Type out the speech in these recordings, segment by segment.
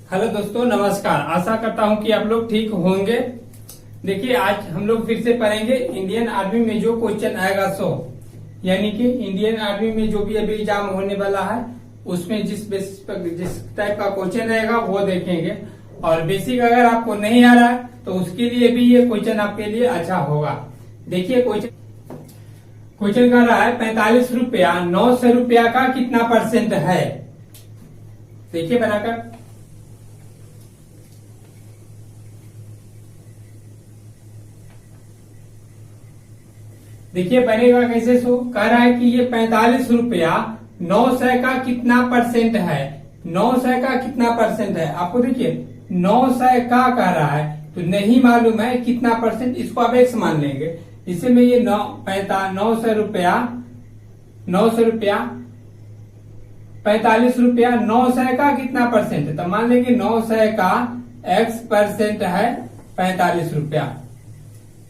Hello दोस्तों, नमस्कार। आशा करता हूं कि आप लोग ठीक होंगे। देखिए, आज हम लोग फिर से पढ़ेंगे इंडियन आर्मी में जो क्वेश्चन आएगा सो, यानी कि इंडियन आर्मी में जो भी अभी एग्जाम होने वाला है उसमें जिस बेसिस पर जिस टाइप का क्वेश्चन रहेगा वो देखेंगे। और बेसिक अगर आपको नहीं आ रहा है तो उसके लिए भी ये क्वेश्चन आपके लिए अच्छा होगा। देखिए, क्वेश्चन कर रहा है 45 रुपया 900 रुपया का कितना परसेंट है। देखिए बनाकर, देखिए बनेगा कैसे। सो कह रहा है कि ये 45 रुपया 900 का कितना परसेंट है। 900 का कितना परसेंट है आपको, देखिए 900 का कह रहा है तो नहीं मालूम है कितना परसेंट, इसको आप एक्स मान लेंगे। इसे में ये 900 रुपया 45 रुपया 900 का कितना परसेंट है, तो मान लेंगे 900 का एक्स परसेंट है 45 रुपया।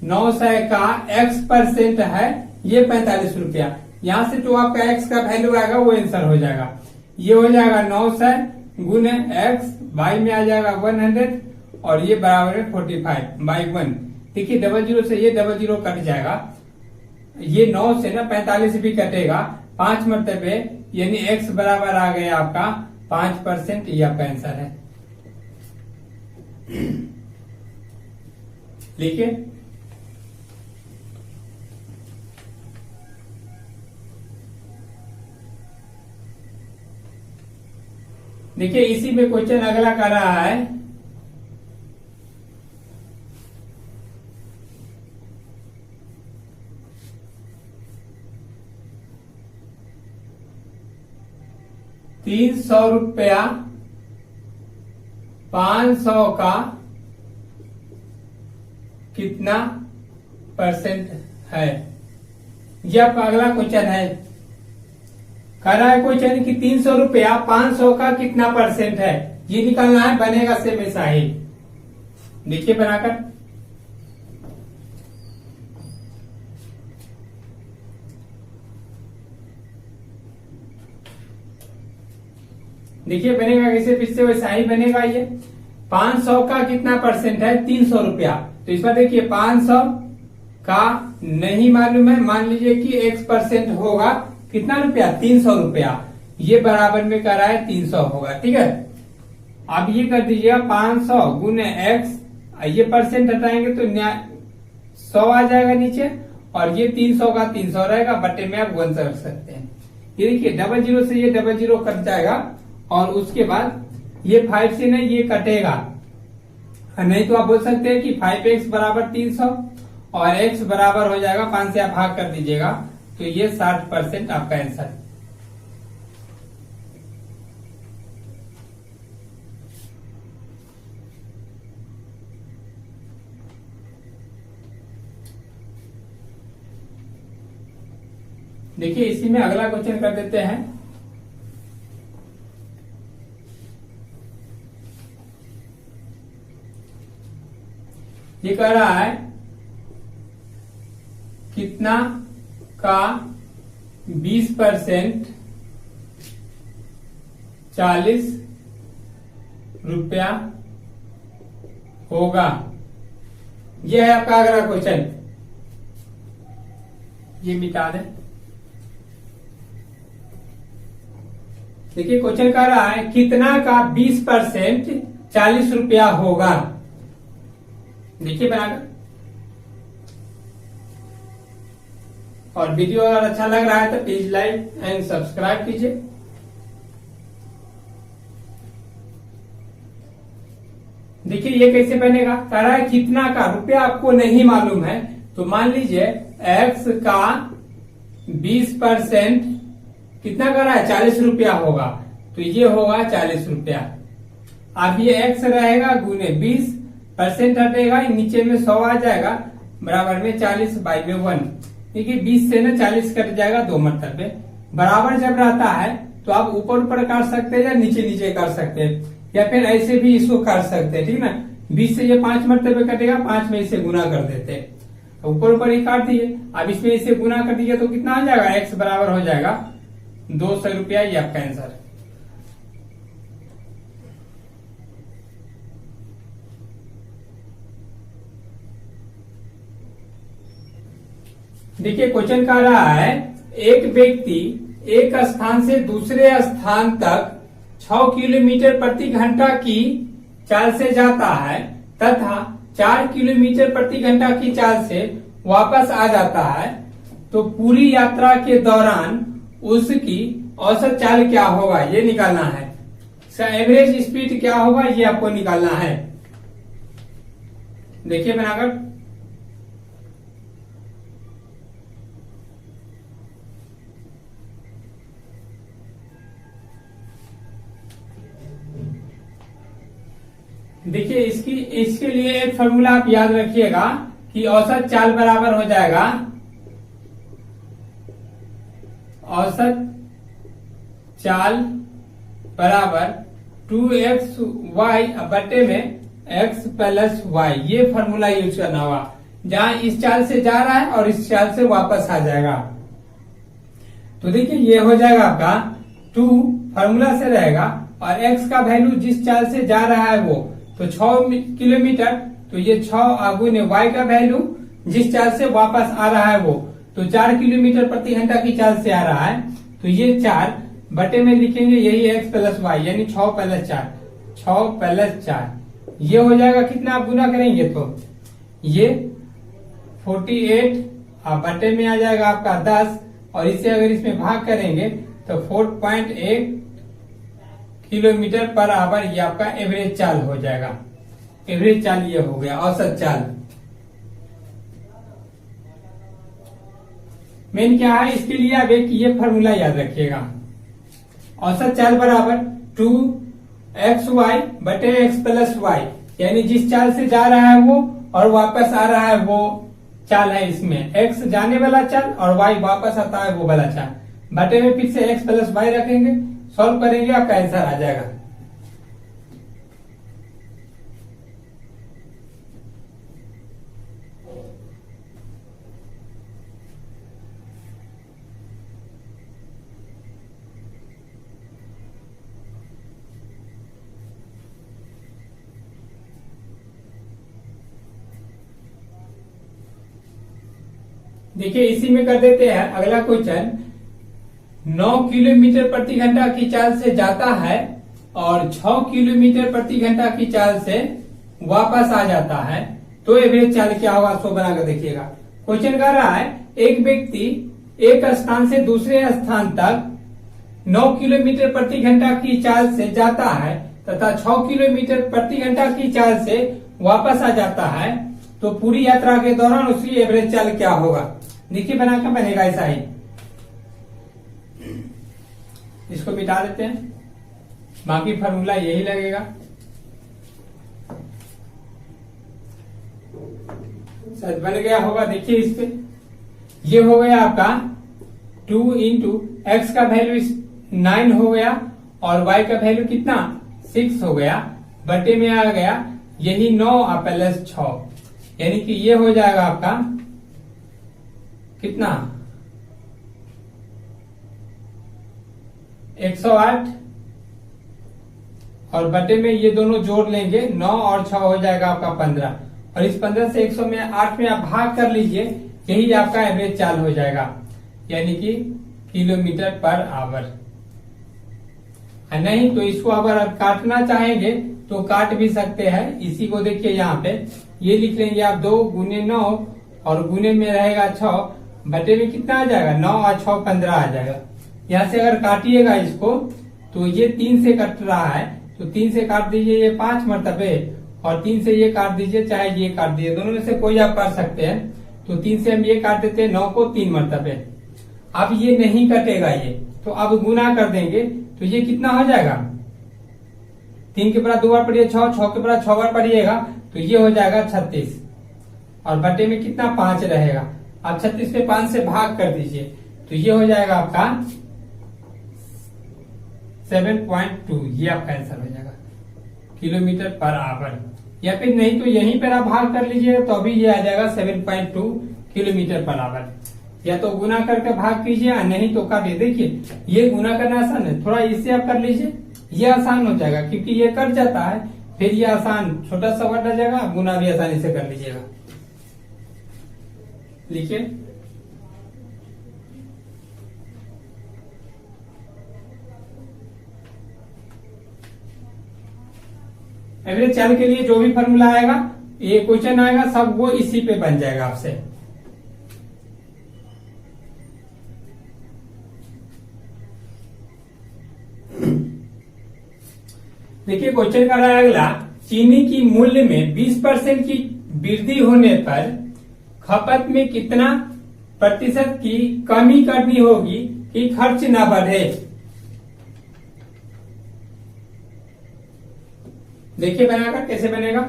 900 का x परसेंट है ये 45 रुपया। यहां से जो आपका x का वैल्यू आएगा वो आंसर हो जाएगा। ये हो जाएगा 900 गुने x, y में आ जाएगा 100 और ये बराबर है 45 बाई 1। देखिए डबल जीरो से ये डबल जीरो कट जाएगा, ये 9 से ना 45 भी कटेगा 5 मरतबे, यानी x बराबर आ गया आपका 5%। ये आपका आंसर है। लिखिए, देखिए इसी में क्वेश्चन अगला कर रहा है ₹300 500 का कितना परसेंट है। ये आपका अगला क्वेश्चन है। कह रहा है क्वेश्चन कि 300 रुपया 500 का कितना परसेंट है, ये निकालना है। बनेगा सेम ऐसा ही। देखिए बनाकर, देखिए बनेगा कैसे, फिर से वैसा ही बनेगा। ये 500 का कितना परसेंट है 300 रुपया, तो इस पर देखिए 500 का नहीं मालूम है, मान लीजिए कि x परसेंट होगा कितना रुपया 300 रुपया। ये बराबर में कर रहा है 300 होगा, ठीक है। अब ये कर दीजिएगा 500 गुने x, ये परसेंट हटाएंगे तो 100 आ जाएगा नीचे, और ये 300 का 300 रहेगा, बटे में आप 1 रख सकते हैं। ये देखिए डबल जीरो से ये डबल जीरो कट जाएगा, और उसके बाद ये 5 से नहीं ये कटेगा, नहीं तो आप बोल सकते हैं कि 5x बराबर 300 और x बराबर हो जाएगा 5 से आप भाग कर दीजिएगा, तो ये 60% आपका आंसर। देखिए इसी में अगला क्वेश्चन कर देते हैं। ये कह रहा है कितना का 20% 40 रुपया होगा। यह है आपका अगला क्वेश्चन। ये मिटा दें। देखिए क्वेश्चन कह रहा है कितना का 20% 40 रुपया होगा। देखिए बनाकर, और वीडियो अगर अच्छा लग रहा है तो प्लीज लाइक एंड सब्सक्राइब कीजिए। देखिए ये कैसे बनेगा, कह रहा है कितना का, रुपया आपको नहीं मालूम है, तो मान लीजिए x का 20% कितना कर रहा है 40 रुपया होगा, तो ये होगा 40 रुपया। अब ये x रहेगा गुने 20% हटेगा, नीचे में 100 आ जाएगा, बराबर में 40 बाई में 1। देखिए 20 से ना 40 कट जाएगा 2 मरतबे। बराबर जब रहता है तो आप ऊपर ऊपर कर सकते हैं या नीचे नीचे कर सकते हैं, या फिर ऐसे भी इसको कर सकते हैं, ठीक ना। 20 से ये 5 मरतबे कटेगा, 5 में इसे गुना कर देते हैं, ऊपर ऊपर ही काट दिए। अब इसमें इसे गुना कर दीजिए तो कितना आ जाएगा, x बराबर हो जाएगा 200 रुपया। ये आपका आंसर। देखिए क्वेश्चन कह रहा है एक व्यक्ति एक स्थान से दूसरे स्थान तक 6 किलोमीटर प्रति घंटा की चाल से जाता है तथा 4 किलोमीटर प्रति घंटा की चाल से वापस आ जाता है, तो पूरी यात्रा के दौरान उसकी औसत चाल क्या होगा ये निकालना है। एवरेज स्पीड क्या होगा ये आपको निकालना है। देखिए बनाकर, देखिए इसके लिए एक फॉर्मूला आप याद रखिएगा कि औसत चाल बराबर हो जाएगा औसत चाल बराबर 2xy बटे में x प्लस वाई। ये फॉर्मूला यूज करना होगा जहां इस चाल से जा रहा है और इस चाल से वापस आ जाएगा। तो देखिए ये हो जाएगा आपका 2 फॉर्मूला से रहेगा और x का वैल्यू जिस चाल से जा रहा है वो तो 6 किलोमीटर, तो ये 6 गुने y का वैल्यू जिस चाल से वापस आ रहा है वो तो 4 किलोमीटर प्रति घंटा की चाल से आ रहा है, तो ये 4 बटे में लिखेंगे यही x प्लस वाई यानी 6 प्लस 4, 6 प्लस 4 ये हो जाएगा कितना आप गुना करेंगे तो ये 48 बटे में आ जाएगा आपका 10 और इसे अगर इसमें भाग करेंगे तो 4.1 किलोमीटर पर आवर ये आपका एवरेज चाल हो जाएगा। एवरेज चाल ये हो गया औसत चाल। मेन क्या है इसके लिए आप एक ये फॉर्मूला याद रखिएगा, औसत चाल बराबर 2xy बटे x प्लस वाई, यानी जिस चाल से जा रहा है वो और वापस आ रहा है वो चाल है। इसमें x जाने वाला चाल और y वापस आता है वो वाला चाल, बटे में फिर से x प्लस वाई रखेंगे, सॉल्व करेंगे आपका आंसर आ जाएगा। देखिए इसी में कर देते हैं अगला क्वेश्चन। 9 किलोमीटर प्रति घंटा की चाल से जाता है और 6 किलोमीटर प्रति घंटा की चाल से वापस आ जाता है, तो एवरेज चाल क्या होगा सो बनाकर देखिएगा। क्वेश्चन कर रहा है एक व्यक्ति एक स्थान से दूसरे स्थान तक 9 किलोमीटर प्रति घंटा की चाल से जाता है तथा 6 किलोमीटर प्रति घंटा की चाल से वापस आ जाता है, तो पूरी यात्रा के दौरान उसकी एवरेज चाल क्या होगा। देखिए बनाकर बनेगा ऐसा ही, इसको मिटा देते हैं, बाकी फॉर्मूला यही लगेगा। शायद बन गया होगा, देखिए इस पे ये हो गया आपका 2 इंटू एक्स का वैल्यू 9 हो गया और y का वैल्यू कितना 6 हो गया, बटे में आ गया यही 9 प्लस 6, यानी कि ये हो जाएगा आपका कितना 108 और बटे में ये दोनों जोड़ लेंगे 9 और 6 हो जाएगा आपका 15 और इस 15 से 108 में आप भाग कर लीजिए, यही आपका एवरेज चाल हो जाएगा यानी कि किलोमीटर पर आवर। नहीं तो इसको अगर आप काटना चाहेंगे तो काट भी सकते हैं। इसी को देखिए यहाँ पे ये लिख लेंगे आप 2 गुने 9 और गुने में रहेगा 6, बटे में कितना आ जाएगा 9 और 6 15 आ जाएगा। यहाँ से अगर काटिएगा इसको तो ये 3 से कट रहा है, तो 3 से काट दीजिए ये 5 मरतबे और 3 से ये काट दीजिए, चाहे ये काट दीजिए, दोनों में से कोई आप कर सकते हैं। तो 3 से हम ये काट देते हैं 9 को 3 मरतबे। अब ये नहीं कटेगा ये, तो अब गुना कर देंगे तो ये कितना हो जाएगा 3 के ऊपर 2 बार पढ़िए 6, 6 के ऊपर 6 बार पढ़िएगा तो ये हो जाएगा 36 और बटे में कितना 5 रहेगा। आप 36 पे 5 से भाग कर दीजिए तो ये हो जाएगा आपका 7.2, ये आपका आंसर हो जाएगा किलोमीटर पर आवर। या फिर नहीं तो यहीं पर आप भाग कर लीजिए तो अभी ये आ जाएगा 7.2 किलोमीटर पर आवर। या तो गुना करके भाग कीजिए, नहीं तो काटिए। देखिए ये गुना करना आसान है, थोड़ा इससे आप कर लीजिए, ये आसान हो जाएगा क्योंकि ये कट जाता है, फिर ये आसान छोटा सा वर्ड आ जाएगा, गुना भी आसानी से कर लीजिएगा। लिखिए एवरेज चल के लिए जो भी फॉर्मूला आएगा, ये क्वेश्चन आएगा, सब वो इसी पे बन जाएगा आपसे। देखिए क्वेश्चन का रहा अगला, चीनी की मूल्य में 20% की वृद्धि होने पर खपत में कितना प्रतिशत की कमी करनी होगी कि खर्च ना बढ़े। देखिए बनाकर कैसे बनेगा।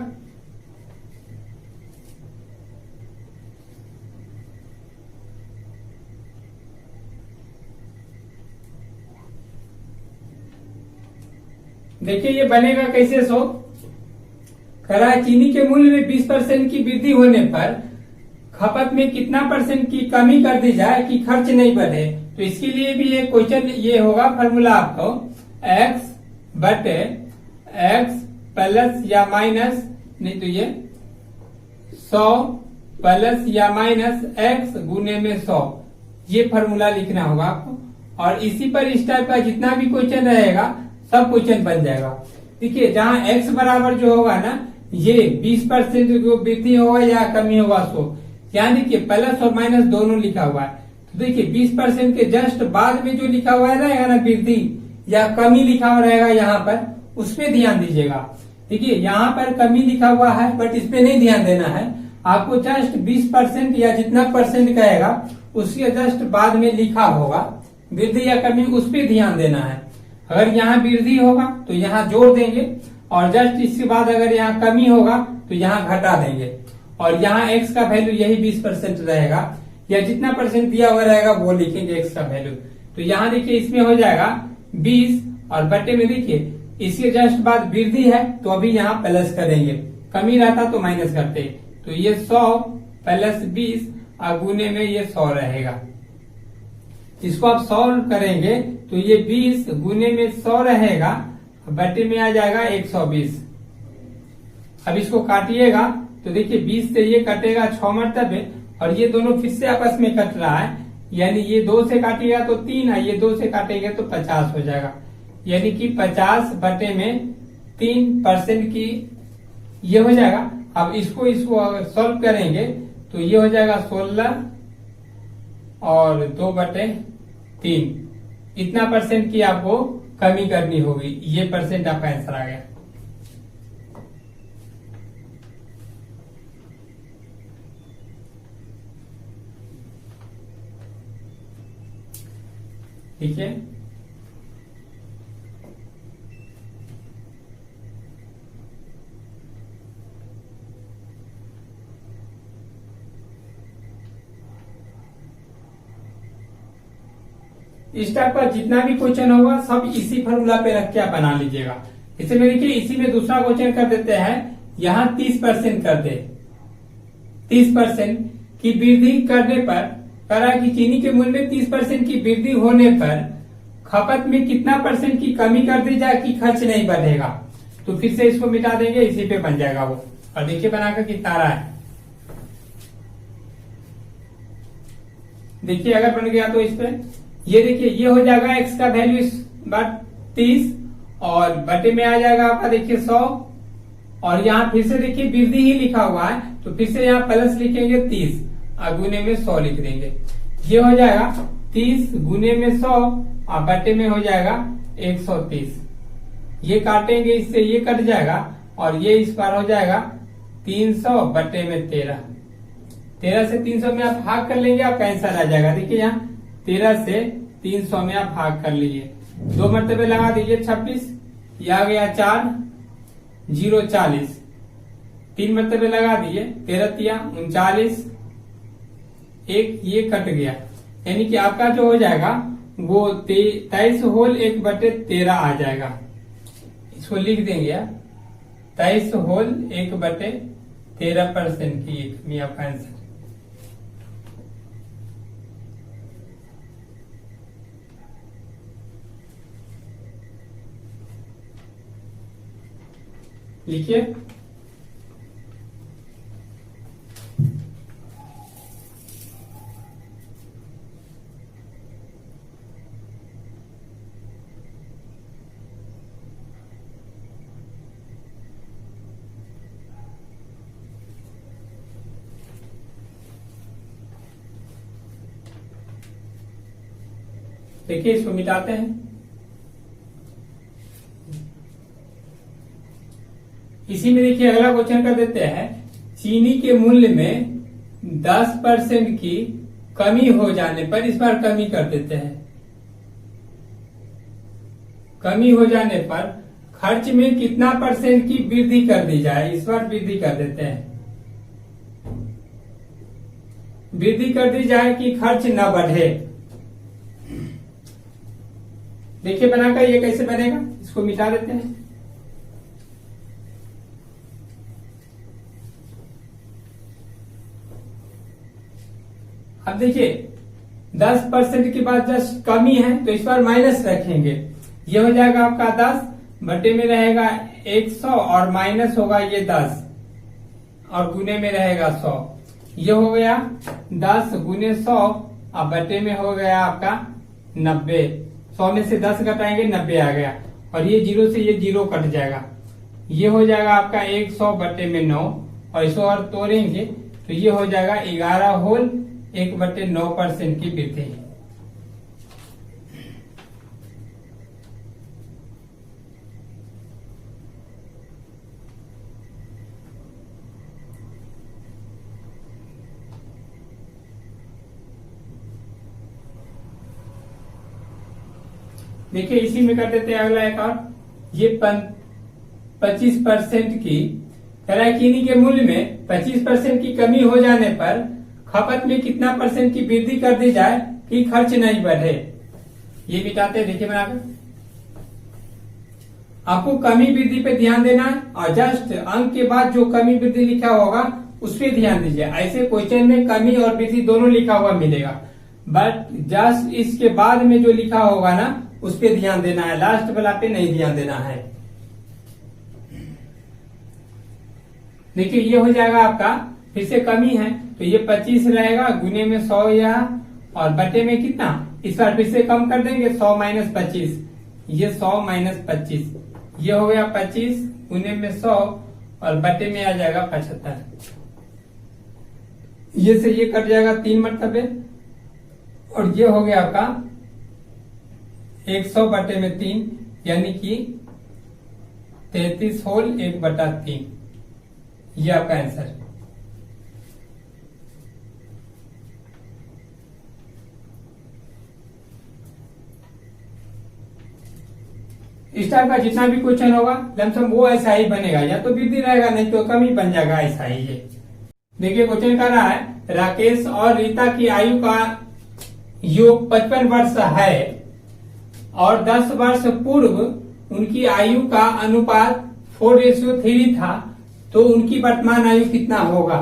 देखिए ये बनेगा कैसे सो, करा चीनी के मूल्य में 20% की वृद्धि होने पर खपत में कितना परसेंट की कमी कर दी जाए कि खर्च नहीं बढ़े। तो इसके लिए भी एक क्वेश्चन ये होगा फॉर्मूला आपको, x बटे x प्लस या माइनस, नहीं तो ये 100 प्लस या माइनस x गुने में 100, ये फॉर्मूला लिखना होगा आपको। और इसी पर इस टाइप का जितना भी क्वेश्चन रहेगा सब क्वेश्चन बन जाएगा। देखिए जहां x बराबर जो होगा ना, ये 20% जो वृद्धि होगा या कमी होगा, सो यानी कि प्लस और माइनस दोनों लिखा हुआ है। तो देखिए 20% के जस्ट बाद में जो लिखा हुआ रहेगा ना, वृद्धि या कमी लिखा हुआ रहेगा यहाँ पर, उस पे ध्यान दीजिएगा। देखिए यहाँ पर कमी लिखा हुआ है, बट इस पे नहीं ध्यान देना है आपको। जस्ट 20% या जितना परसेंट कहेगा उसके जस्ट बाद में लिखा होगा वृद्धि या कमी, उस पे ध्यान देना है। अगर यहाँ वृद्धि होगा तो यहाँ जोड़ देंगे, और जस्ट इसके बाद अगर यहाँ कमी होगा तो यहाँ घटा देंगे, और यहाँ x का वैल्यू यही 20% रहेगा, या जितना परसेंट दिया हुआ रहेगा वो लिखेंगे x का वैल्यू। तो यहाँ देखिए इसमें हो जाएगा 20, और बटे में देखिए इसके जस्ट बाद वृद्धि है तो अभी यहाँ प्लस करेंगे, कमी रहता तो माइनस करते। तो ये 100 प्लस 20 और गुने में ये 100 रहेगा। इसको आप सॉल्व करेंगे तो ये 20 गुने में 100 रहेगा, बटे में आ जाएगा 120। अब इसको काटिएगा तो देखिए 20 से ये कटेगा 6 मरतबे, और ये दोनों फिर से आपस में कट रहा है, यानी ये 2 से काटिएगा तो 3 है, ये 2 से काटेंगे तो 50 हो जाएगा। यानी कि 50 बटे में 3% की ये हो जाएगा। अब इसको अगर सॉल्व करेंगे तो ये हो जाएगा 16 और 2/3, इतना परसेंट की आपको कमी करनी होगी। ये परसेंट आपका आंसर आ गया। ठीक है, इस टाइप का जितना भी क्वेश्चन होगा सब इसी फॉर्मूला पे रख के आप बना लीजिएगा। इसे में देखिए इसी में दूसरा क्वेश्चन कर देते हैं, यहाँ 30% कर दे। 30% की वृद्धि करने पर करा कि चीनी के मूल्य में 30% की वृद्धि होने पर खपत में कितना परसेंट की कमी कर दी जाए कि खर्च नहीं बढ़ेगा। तो फिर से इसको मिटा देंगे, इसी पे बन जाएगा वो। और देखिए बनाकर कितना रहा है, देखिए अगर बन गया तो इस पे ये देखिए ये हो जाएगा x का वैल्यू इस बार 30, और बटे में आ जाएगा आपका देखिए 100, और यहाँ फिर से देखिए वृद्धि ही लिखा हुआ है तो फिर से यहाँ प्लस लिखेंगे 30 और गुने में 100 लिख देंगे। ये हो जाएगा 30 गुने में 100 और बटे में हो जाएगा 130। ये काटेंगे, इससे ये कट जाएगा, और ये इस बार हो जाएगा 300 बटे में 13। 13 से 300 में आप भाग कर लेंगे, आपका आंसर आ जाएगा। देखिए यहाँ 13 से 300 में आप भाग कर लीजिए, 2 मरतबे लगा दीजिए 26, ये आ गया 4 0 40, 3 मरतबे लगा दिए 13 तिया 39, एक ये कट गया, यानी कि आपका जो हो जाएगा वो 23 होल 1/13 आ जाएगा। इसको लिख देंगे आप, 23 होल 1/13% की कमी आपका आंसर। लिखिए देखिए इसको मिटाते हैं। इसी में देखिए अगला क्वेश्चन कर देते हैं, चीनी के मूल्य में 10% की कमी हो जाने पर, इस बार कमी कर देते हैं, कमी हो जाने पर खर्च में कितना % की वृद्धि कर दी जाए। इस बार वृद्धि कर देते हैं, वृद्धि कर दी जाए कि खर्च न बढ़े। देखिए बनाकर ये कैसे बनेगा, इसको मिटा देते हैं। अब देखिए 10% के बाद जस्ट कमी है तो इस बार माइनस रखेंगे। ये हो जाएगा आपका 10 बटे में रहेगा 100 और माइनस होगा ये 10 और गुने में रहेगा 100। ये हो गया 10 गुने 100 और बटे में हो गया आपका 90। 100 में से 10 घटाएंगे 90 आ गया और ये 0 से ये 0 कट जाएगा। ये हो जाएगा आपका 100 बटे में 9 और इसको और तोड़ेंगे तो ये हो जाएगा 11 होल 1/9% की वृद्धि। देखिए इसी में कर देते हैं अगला एक और, ये 25% की चीनी के मूल्य में 25% की कमी हो जाने पर खपत में कितना % की वृद्धि कर दी जाए कि खर्च नहीं बढ़े। ये मिटाते हैं, देखिए बनाकर। आपको कमी वृद्धि पे ध्यान देना है और जस्ट अंक के बाद जो कमी वृद्धि लिखा होगा उस पर ध्यान दीजिए। ऐसे क्वेश्चन में कमी और वृद्धि दोनों लिखा हुआ मिलेगा, बट जस्ट इसके बाद में जो लिखा होगा ना उस पर ध्यान देना है, लास्ट वाला पे नहीं ध्यान देना है। देखिए ये हो जाएगा आपका, फिर से कमी है तो ये 25 रहेगा, गुने में 100 यहाँ और बटे में कितना, इस बार फिर से कम कर देंगे 100 माइनस 25, ये 100 माइनस 25, ये हो गया 25 गुने में 100 और बटे में आ जाएगा 75। ये से ये कट जाएगा 3 मरतबे और ये हो गया आपका 100 बटे में 3 यानी कि 33 होल 1/3। ये आपका आंसर। इस टाइप का जितना भी क्वेश्चन होगा लमसम वो ऐसा ही बनेगा, या तो वृद्धि रहेगा नहीं तो कमी बन जाएगा, ऐसा ही है। देखिए क्वेश्चन कर रहा है, राकेश और रीता की आयु का योग 55 वर्ष है और 10 वर्ष पूर्व उनकी आयु का अनुपात 4:3 था, तो उनकी वर्तमान आयु कितना होगा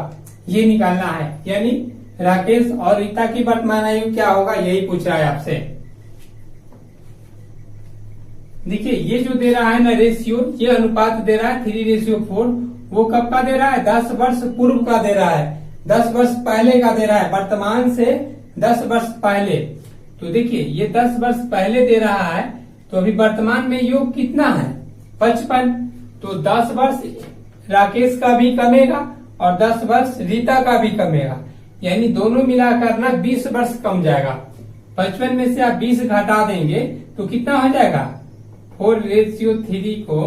ये निकालना है। यानी राकेश और रीता की वर्तमान आयु क्या होगा यही पूछ रहा है आपसे। देखिए ये जो दे रहा है ना रेशियो, ये अनुपात दे रहा है 3:4, वो कब का दे रहा है, 10 वर्ष पूर्व का दे रहा है, 10 वर्ष पहले का दे रहा है, वर्तमान से 10 वर्ष पहले। तो देखिए ये 10 वर्ष पहले दे रहा है तो अभी वर्तमान में योग कितना है 55, तो 10 वर्ष राकेश का भी कमेगा और 10 वर्ष रीता का भी कमेगा, यानी दोनों मिलाकर ना 20 वर्ष कम जाएगा। 55 में से आप 20 घटा देंगे तो कितना हो जाएगा, 4:3 को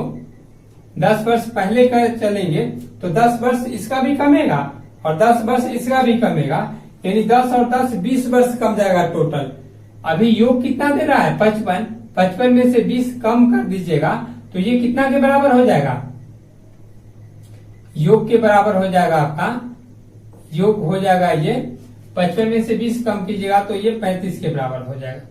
10 वर्ष पहले का चलेंगे तो 10 वर्ष इसका भी कमेगा और 10 वर्ष इसका भी कमेगा, यानी 10 और 10 20 वर्ष कम जाएगा टोटल। अभी योग कितना दे रहा है 55, 55 में से 20 कम कर दीजिएगा तो ये कितना के बराबर हो जाएगा, योग के बराबर हो जाएगा आपका, योग हो जाएगा ये 55 में से 20 कम कीजिएगा तो ये 35 के बराबर हो जाएगा।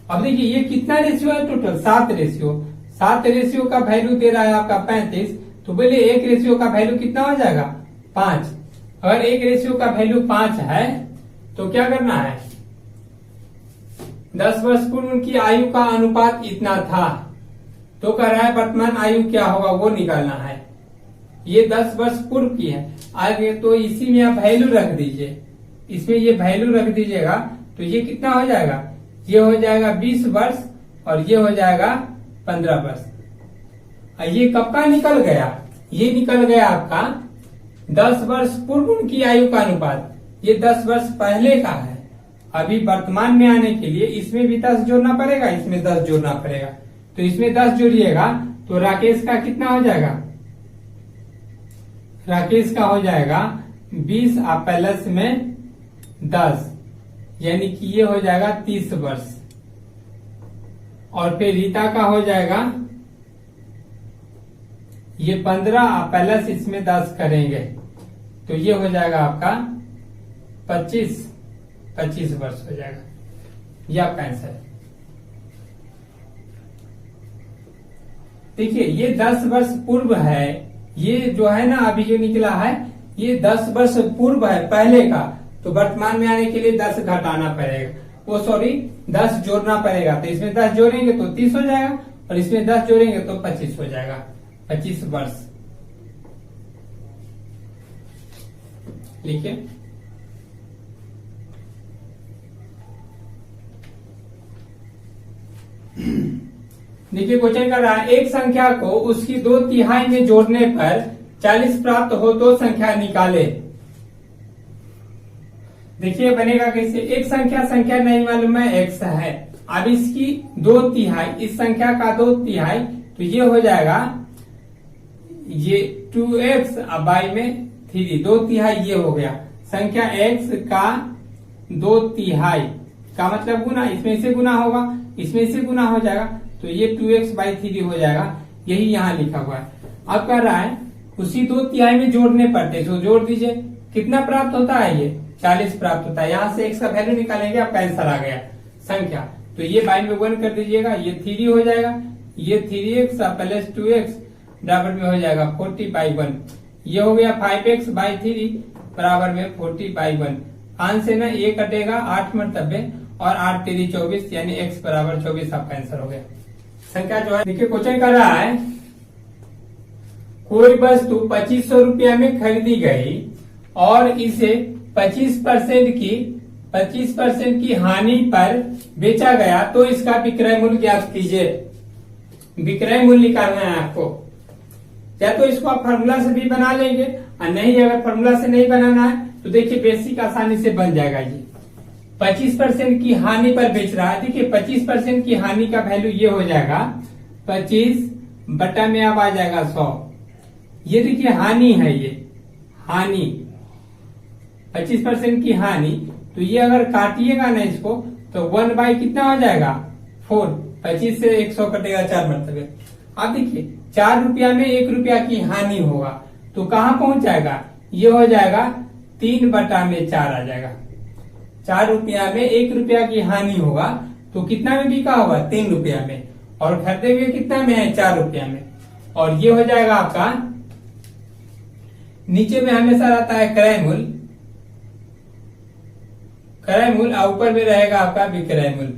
अब देखिए ये कितना रेशियो है टोटल, 7 रेशियो, 7 रेशियो का वैल्यू दे रहा है आपका 35, तो बोले एक रेशियो का वैल्यू कितना हो जाएगा 5। अगर एक रेशियो का वैल्यू 5 है तो क्या करना है, 10 वर्ष पूर्व उनकी आयु का अनुपात इतना था, तो कह रहा है वर्तमान आयु क्या होगा वो निकालना है। ये 10 वर्ष पूर्व की है, आगे तो इसी में आप वैल्यू रख दीजिए, इसमें ये वैल्यू रख दीजिएगा तो ये कितना हो जाएगा, ये हो जाएगा 20 वर्ष और ये हो जाएगा 15 वर्ष। ये कब का निकल गया, ये निकल गया आपका 10 वर्ष पूर्व उनकी आयु का अनुपात, ये 10 वर्ष पहले का है अभी वर्तमान में आने के लिए इसमें भी 10 जोड़ना पड़ेगा, इसमें 10 जोड़ना पड़ेगा। तो इसमें 10 जोड़िएगा तो राकेश का कितना हो जाएगा? राकेश का हो जाएगा 20 प्लस में 10, यानी कि ये हो जाएगा 30 वर्ष। और फिर रीता का हो जाएगा ये 15 प्लस इसमें 10 करेंगे तो ये हो जाएगा आपका 25 वर्ष हो जाएगा। ये आपका आंसर है। देखिए ये 10 वर्ष पूर्व है, ये जो है ना अभी जो निकला है ये 10 वर्ष पूर्व है पहले का, तो वर्तमान में आने के लिए 10 घटाना पड़ेगा, वो सॉरी 10 जोड़ना पड़ेगा। तो इसमें 10 जोड़ेंगे तो 30 हो जाएगा और इसमें 10 जोड़ेंगे तो 25 हो जाएगा, 25 वर्ष। लिखिए देखिए क्वेश्चन कर रहा है एक संख्या को उसकी 2/3 में जोड़ने पर 40 प्राप्त हो तो संख्या निकाले। देखिए बनेगा कैसे? एक संख्या नहीं मालूम है x है, अब इसकी 2/3 इस संख्या का 2/3 तो ये हो जाएगा ये 2x बाई में 3, 2/3 ये हो गया। संख्या x का 2/3 का मतलब गुना, इसमें से गुना होगा, इसमें से गुना हो जाएगा तो ये 2x बाई 3 हो जाएगा, यही यहाँ लिखा हुआ है। अब कह रहा है उसी 2/3 में जोड़ने पड़ते, तो जोड़ दीजिए, कितना प्राप्त होता है? ये 40 प्राप्त होता है। यहाँ से x का वैल्यू निकालेंगे, आपका आंसर आ गया संख्या। तो ये बाई में 1 कर दीजिएगा, ये 3 हो जाएगा, ये 3x प्लस 2x बराबर में हो जाएगा 40/1। ये हो गया 5x बाई 3 बराबर में 40/1। 5 से ना ये कटेगा 8 मरतबे और 8 3 24, यानी x बराबर 24 आपका आंसर हो गया। संख्या जो है देखिए क्वेश्चन कर रहा है कोई वस्तु 2500 रुपया में खरीदी गई और इसे 25% की हानि पर बेचा गया तो इसका विक्रय मूल्य ज्ञात कीजिए। विक्रय मूल्य निकालना है आपको, या तो इसको आप फार्मूला से भी बना लेंगे और नहीं अगर फार्मूला से नहीं बनाना है तो देखिए बेसिक आसानी से बन जाएगा। ये 25% की हानि पर बेच रहा है। देखिए 25% की हानि का वैल्यू ये हो जाएगा 25 बटा में अब आ जाएगा 100। ये देखिए हानि है, ये हानि 25% की हानि, तो ये अगर काटिएगा ना इसको तो 1 बाई कितना हो जाएगा 4, 25 से 100 कटेगा 4 मरतबे। अब देखिए 4 रुपया में 1 रुपया की हानि होगा तो कहाँ पहुंच जाएगा? ये हो जाएगा 3 बटा में 4 आ जाएगा। 4 रुपया में 1 रुपया की हानि होगा तो कितना में बिका होगा? 3 रुपया में, और खरीदे हुए कितना में है? 4 रुपया में। और ये हो जाएगा आपका, नीचे में हमेशा रहता है क्रय मूल्य, क्रय मूल्य और ऊपर में रहेगा आपका विक्रय मूल्य।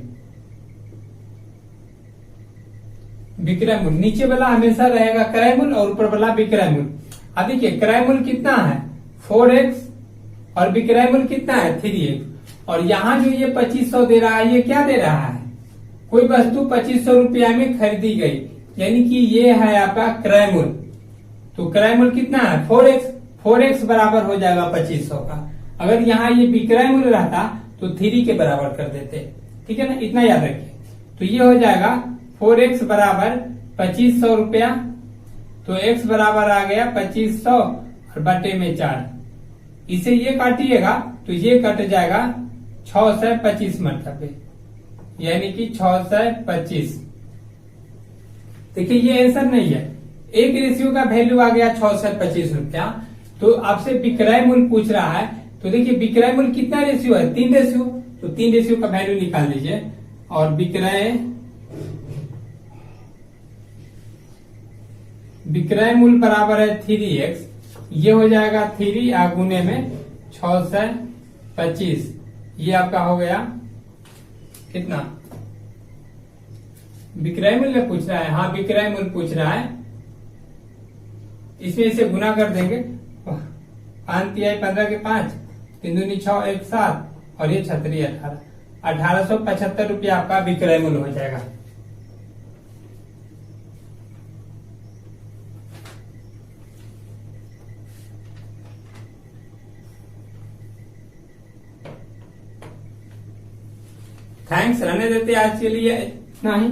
विक्रय मूल्य नीचे वाला हमेशा रहेगा क्रय मूल्य और ऊपर वाला विक्रय मूल्य। अब देखिए क्रय मूल्य कितना है 4x और विक्रय मूल्य कितना है 3x, और यहाँ जो ये 2500 दे रहा है ये क्या दे रहा है? कोई वस्तु 2500 रुपया में खरीदी गई, यानी कि ये है आपका क्रय मूल्य। तो क्रय मूल्य कितना है 4x बराबर हो जाएगा 2500 का। अगर यहाँ ये विक्रय मूल्य रहता तो 3 के बराबर कर देते, ठीक है ना, इतना याद रखिए। तो ये हो जाएगा 4x बराबर 2500 रुपया, तो x बराबर आ गया 2500 और बटे में 4। इसे ये काटिएगा तो ये कट जाएगा 6 से 25 मरतबे, यानी कि 6 से 25। देखिए ये आंसर नहीं है, एक रेशियो का वैल्यू आ गया 6 से 25 रुपया। तो आपसे विक्रय मूल्य पूछ रहा है, तो देखिए विक्रय मूल्य कितना रेशियो है? 3 रेशियो, तो 3 रेशियो का वैल्यू निकाल लीजिए। और विक्रय मूल्य बराबर है 3x, ये हो जाएगा 3 गुने में 6 से 25, ये आपका हो गया कितना? विक्रय मूल्य पूछ रहा है, हाँ विक्रय मूल्य पूछ रहा है। इसमें इसे गुना कर देंगे, 5 तिहाई 15 के 5, 3 दूनी 6, 1 7 और ये 36 18, 1875 रुपया आपका विक्रय मूल्य हो जाएगा। थैंक्स, रहने देते आज के लिए इतना ही।